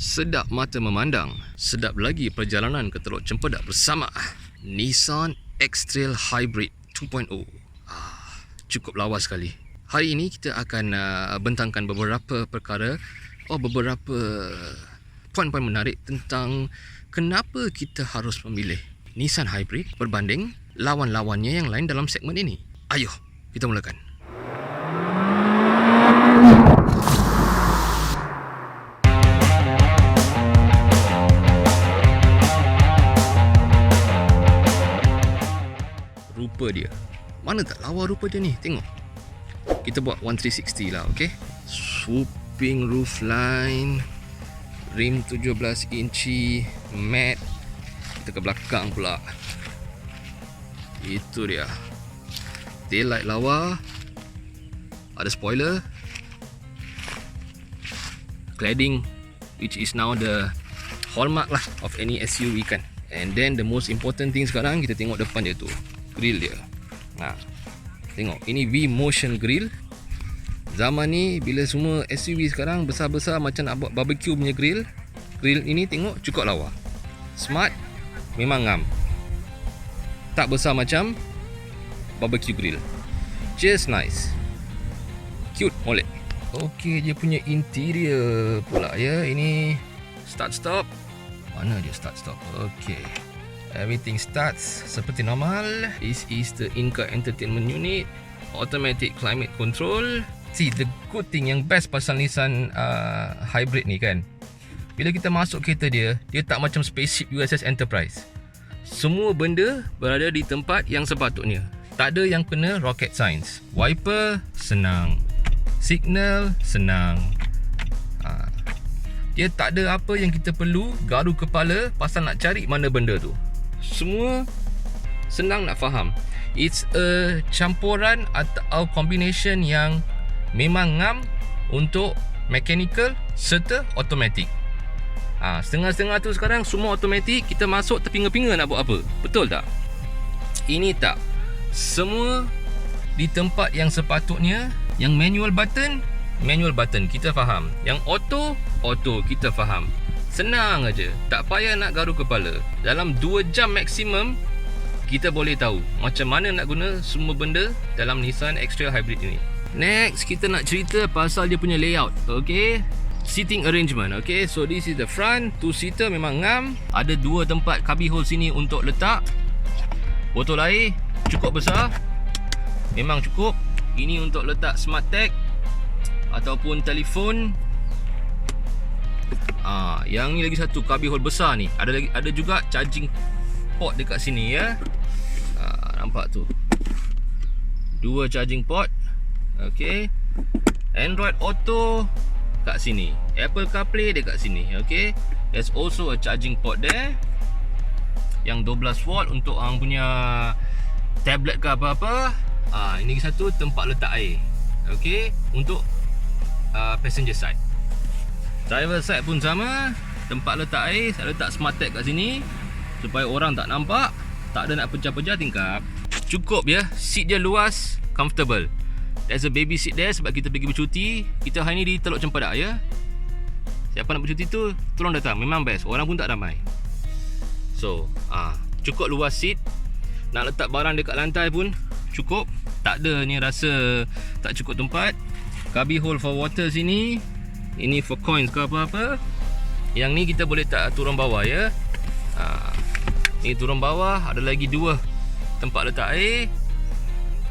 Sedap mata memandang, sedap lagi perjalanan ke Teluk Cempedak bersama Nissan X-Trail Hybrid 2.0. Cukup lawas sekali. Hari ini kita akan bentangkan beberapa perkara, beberapa poin-poin menarik tentang kenapa kita harus memilih Nissan Hybrid berbanding lawan-lawannya yang lain dalam segmen ini. Ayuh, kita mulakan. Rupa dia, mana tak lawa rupa dia ni. Tengok, kita buat 1360 lah, okay? Swooping roofline, rim 17 inci, matte. Kita ke belakang pula, itu dia. Taillight lawa, ada spoiler, cladding which is now the hallmark lah of any SUV kan. And then the most important thing sekarang, kita tengok depan dia tu, grill dia. Tengok, ini V-Motion grill. Zaman ni bila semua SUV sekarang besar-besar macam nak buat barbecue punya grill, grill ini tengok cukup lawa, smart, memang ngam. Tak besar macam barbecue grill, just nice, cute, molek. Okey, dia punya interior pula ya. Ini start stop. Mana dia start stop? Okey, everything starts seperti normal. This is the in-car entertainment unit, automatic climate control. See, the good thing, yang best pasal Nissan Hybrid ni kan, bila kita masuk kereta dia, dia tak macam spaceship USS Enterprise. Semua benda berada di tempat yang sepatutnya. Tak ada yang kena rocket science. Wiper senang, signal senang. Dia tak ada apa yang kita perlu garu kepala pasal nak cari mana benda tu. Semua senang nak faham. It's a campuran atau combination yang memang ngam untuk mechanical serta automatic. Setengah-setengah tu sekarang semua automatic, kita masuk terpinga-pinga nak buat apa. Betul tak? Ini tak. Semua di tempat yang sepatutnya. Yang manual button kita faham. Yang auto kita faham. Senang aja, tak payah nak garu kepala. Dalam 2 jam maksimum kita boleh tahu macam mana nak guna semua benda dalam Nissan X-Trail Hybrid ini. Next, kita nak cerita pasal dia punya layout. Okay, seating arrangement. Okay, so this is the front, 2-seater memang ngam. Ada 2 tempat cubby hole sini untuk letak botol air, cukup besar, memang cukup. Ini untuk letak smart tag ataupun telefon. Yang ni lagi satu cubby hole besar ni. Ada juga charging port dekat sini ya. Nampak tu, 2 charging port. Okay, Android Auto kat sini, Apple CarPlay dekat sini. Okay, there's also a charging port there yang 12 volt untuk hang punya tablet ke apa-apa. Ini satu tempat letak air. Okay, untuk passenger side. Driver side pun sama, tempat letak air. Saya letak smart tag kat sini supaya orang tak nampak, tak ada nak pecah-pecah tingkap. Cukup ya, seat dia luas, comfortable. There's a baby seat there sebab kita pergi bercuti. Kita hari ni di Teluk Cempedak ya. Siapa nak bercuti tu, tolong datang, memang best. Orang pun tak ramai. So, cukup luas seat. Nak letak barang dekat lantai pun cukup. Tak ada ni rasa tak cukup tempat. Cubby hole for water sini. Ini for coins ke apa-apa. Yang ni kita boleh tak turun bawah ya. Ni turun bawah. Ada lagi 2 tempat letak air.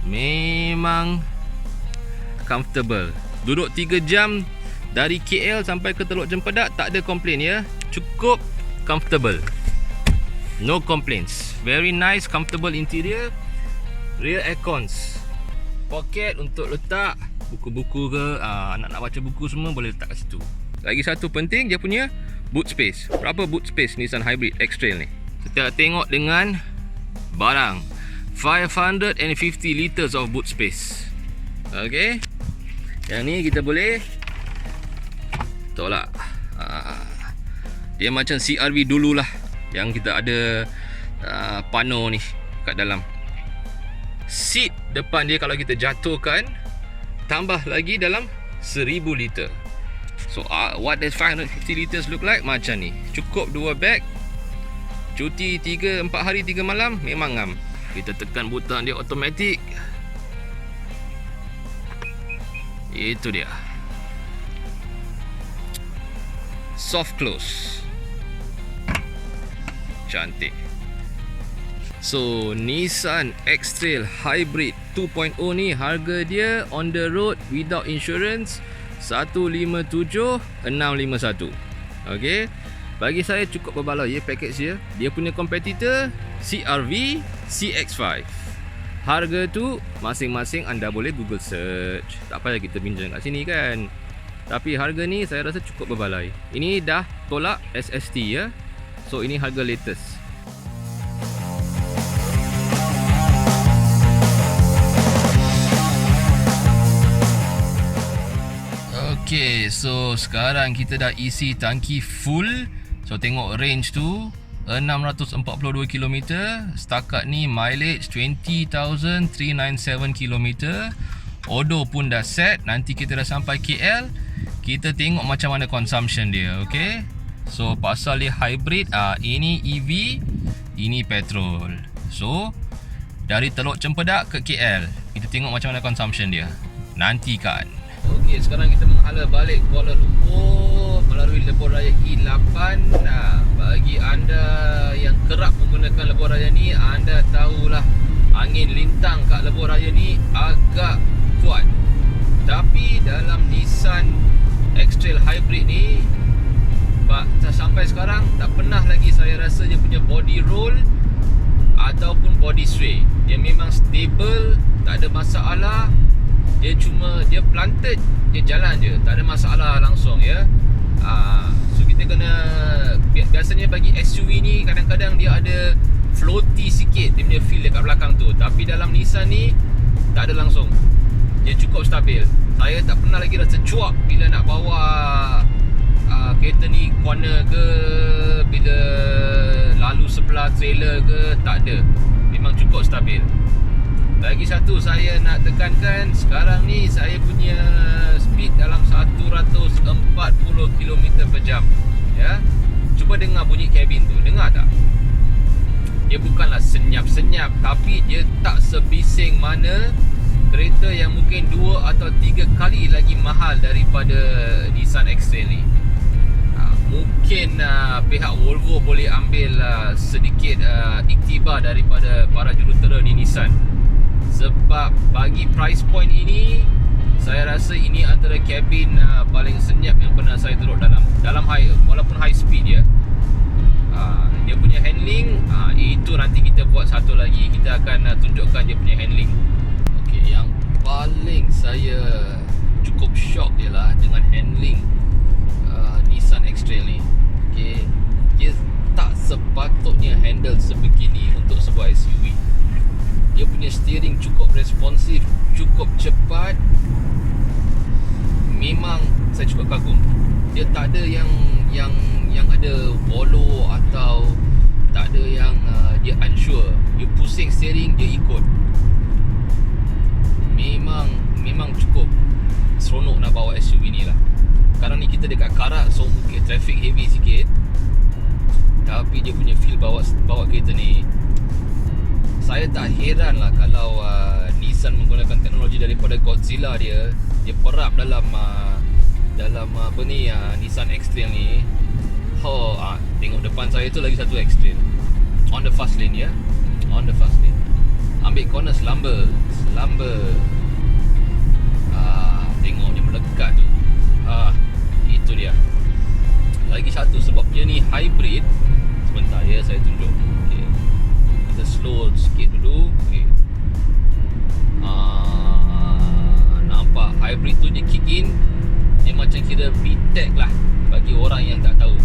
Memang comfortable. Duduk 3 jam dari KL sampai ke Teluk Cempedak, tak ada komplain ya. Cukup comfortable, no complaints. Very nice, comfortable interior. Rear aircons, pocket untuk letak buku-buku ke, nak baca buku semua boleh letak kat situ. Lagi satu penting, dia punya boot space. Berapa boot space Nissan Hybrid X-Trail ni? Kita tengok dengan barang 550 liters of boot space. Okay, yang ni kita boleh tolak. Dia macam CR-V dululah, yang kita ada pano ni kat dalam. Seat depan dia kalau kita jatuhkan, tambah lagi dalam 1000 liter. So what does 550 liters look like? Macam ni. Cukup 2 bag. Cuti 4 hari 3 malam memang ngam. Kita tekan butang dia automatic. Itu dia. Soft close. Cantik. So Nissan X-Trail Hybrid 2.0 ni harga dia on the road without insurance 157,651. Okay, bagi saya cukup berbaloi ya package dia. Dia punya competitor CR-V, CX-5. Harga tu masing-masing anda boleh Google search. Tak payah kita bincang kat sini kan. Tapi harga ni saya rasa cukup berbaloi. Ini dah tolak SST ya. So ini harga latest. Okay, so sekarang kita dah isi tangki full. So tengok range tu 642 km. Setakat ni mileage 20,397 km. Odo pun dah set. Nanti kita dah sampai KL, kita tengok macam mana consumption dia. Okay, so pasal dia hybrid, ini EV, ini petrol. So dari Teluk Cempedak ke KL, kita tengok macam mana consumption dia. Nantikan. Okey, sekarang kita menghala balik Kuala Lumpur melalui lebuh raya E8. Bagi anda yang kerap menggunakan lebuh raya ni, anda tahulah angin lintang kat lebuh raya ni agak kuat. Tapi dalam Nissan X-Trail Hybrid ni, sampai sekarang tak pernah lagi saya rasa dia punya body roll ataupun body sway. Dia memang stable, tak ada masalah. Dia planted, dia jalan je, tak ada masalah langsung ya. So kita kena, biasanya bagi SUV ni kadang-kadang dia ada floaty sikit dia punya feel dekat belakang tu. Tapi dalam Nissan ni tak ada langsung. Dia cukup stabil. Saya tak pernah lagi rasa cuak bila nak bawa kereta ni corner ke, bila lalu sebelah trailer ke, tak ada. Memang cukup stabil. Lagi satu saya nak tekankan, sekarang ni saya punya speed dalam 140 km per jam ya. Cuba dengar bunyi kabin tu, dengar tak? Dia bukanlah senyap-senyap, tapi dia tak sebising mana kereta yang mungkin 2 atau 3 kali lagi mahal daripada Nissan X-Trail ni. Mungkin pihak Volvo boleh ambil sedikit iktibar daripada para jurutera di Nissan. Sebab bagi price point ini, saya rasa ini antara kabin paling senyap yang pernah saya duduk dalam high, walaupun high speed ya. Dia punya handling, itu nanti kita buat satu lagi, kita akan tunjukkan dia punya handling. Okey, yang paling saya cukup shock ialah dengan handling Nissan X-Trail ni. Okey, dia tak sepatutnya handle sebegini untuk sebuah SUV. Dia punya steering cukup responsif, cukup cepat. Memang saya cukup kagum. Dia tak ada yang ada bolo atau tak ada yang dia unsure. Dia pusing steering, dia ikut. Memang cukup seronok nak bawa SUV ni lah. Sekarang ni kita dekat Karak, so mungkin traffic heavy sikit, tapi dia punya feel bawa kereta ni, saya tak heran lah kalau Nissan menggunakan teknologi daripada Godzilla dia perap dalam apa ni, Nissan X-Trail ni. Tengok depan saya tu lagi satu X-Trail on the fast lane ya, on the fast lane. Ambil corner selamber. Tengok dia melekat tu. Itu dia. Lagi satu, sebab dia ni hybrid. Sebentar ya, saya tunjuk. Okay, kita slow sikit dulu. Okay. Nampak hybrid tu dia kick in, dia macam kira VTEC lah bagi orang yang tak tahu.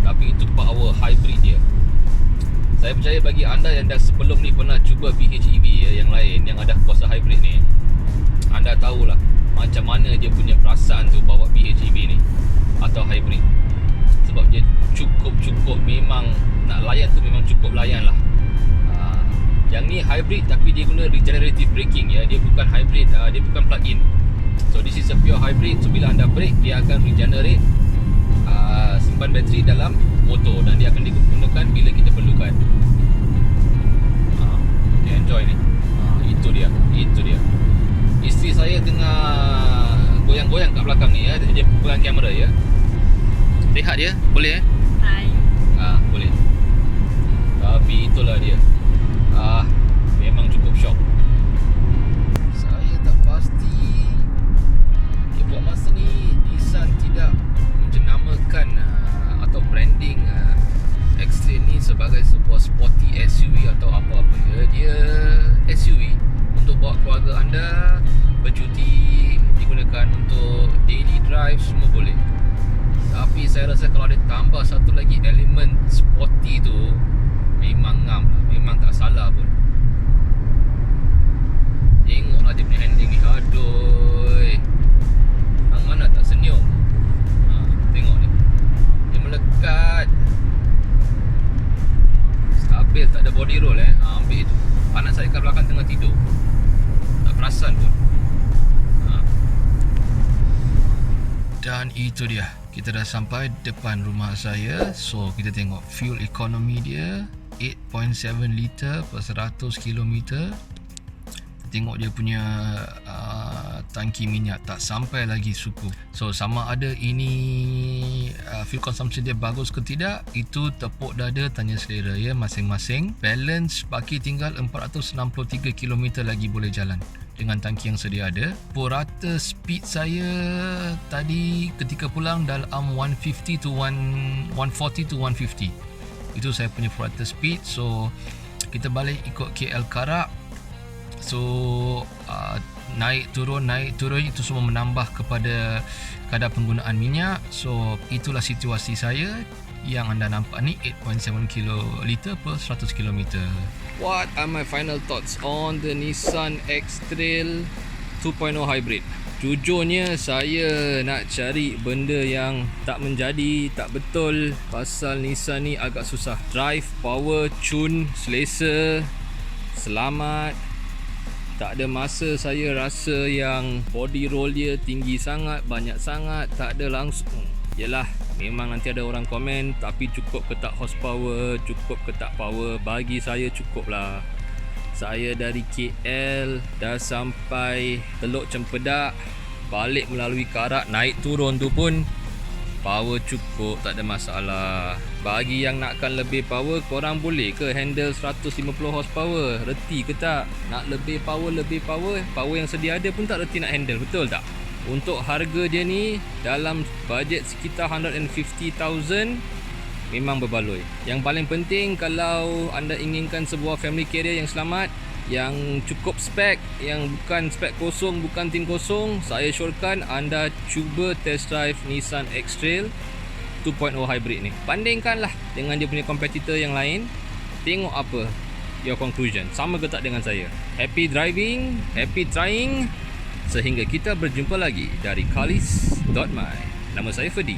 Tapi itu power hybrid dia. Saya percaya bagi anda yang dah sebelum ni pernah cuba PHEV ya, yang lain yang ada kuasa hybrid ni, anda tahulah macam mana dia punya perasaan tu bawa PHEV ni atau hybrid. Sebab dia cukup memang nak layan tu memang cukup layan lah. Yang ni hybrid tapi dia guna regenerative braking ya. Dia bukan hybrid, dia bukan plug-in. So this is a pure hybrid. So bila anda brake, dia akan regenerate simpan bateri dalam motor, dan dia akan digunakan bila kita perlukan. Okay, enjoy ni. Itu dia. Isteri saya tengah goyang-goyang kat belakang ni ya. Dia pegang kamera ya. Lihat dia, boleh Hai. Boleh. Tapi itulah dia. Memang cukup shock. Saya tak pasti. Okay, buat masa ni Nissan tidak menjenamakan atau branding X-Trail ni sebagai sebuah sporty SUV atau apa-apa ya. Dia SUV untuk bawa keluarga anda bercuti, digunakan untuk daily drive, semua boleh. Tapi saya rasa kalau ada tambah satu lagi elemen sporty tu, memang ngam lah, memang tak salah pun. Tengoklah dia punya handling ni, aduh, hang mana tak senyum. Tengok ni, dia melekat, stabil, tak ada body roll ambil tu. Anak saya kat belakang tengah tidur, tak perasan pun. Dan itu dia, kita dah sampai depan rumah saya. So kita tengok fuel economy dia 8.7 liter per 100 km. Tengok dia punya tangki minyak, tak sampai lagi suku. So sama ada ini fuel consumption dia bagus ke tidak, itu tepuk dada tanya selera ya masing-masing. Balance baki tinggal 463 km lagi boleh jalan dengan tangki yang sedia ada. Purata speed saya tadi ketika pulang dalam 140 to 150. Itu saya punya purata speed. So kita balik ikut KL Karak. So naik turun itu semua menambah kepada kadar penggunaan minyak. So itulah situasi saya yang anda nampak ni, 8.7 kiloliter per 100 km. What are my final thoughts on the Nissan X-Trail 2.0 Hybrid? Jujurnya saya nak cari benda yang tak menjadi, tak betul. Pasal Nissan ni agak susah. Drive, power, tune, selesa, selamat. Tak ada masa saya rasa yang body roll dia tinggi sangat, banyak sangat. Tak ada langsung. Yelah, memang nanti ada orang komen, tapi cukup ke tak horsepower, cukup ke tak power? Bagi saya cukup lah. Saya dari KL dah sampai Teluk Cempedak, balik melalui Karak, naik turun tu pun power cukup, tak ada masalah. Bagi yang nakkan lebih power, korang boleh ke handle 150 horsepower? Reti ke tak? Nak lebih power, power yang sedia ada pun tak reti nak handle, betul tak? Untuk harga dia ni, dalam bajet sekitar 150,000, memang berbaloi. Yang paling penting, kalau anda inginkan sebuah family carrier yang selamat, yang cukup spek, yang bukan spek kosong, bukan tin kosong, saya syorkan anda cuba test drive Nissan X-Trail 2.0 Hybrid ni. Bandingkanlah dengan dia punya kompetitor yang lain. Tengok apa your conclusion, sama ke tak dengan saya. Happy driving, happy trying. Sehingga kita berjumpa lagi dari Kalis.my. Nama saya Ferdi.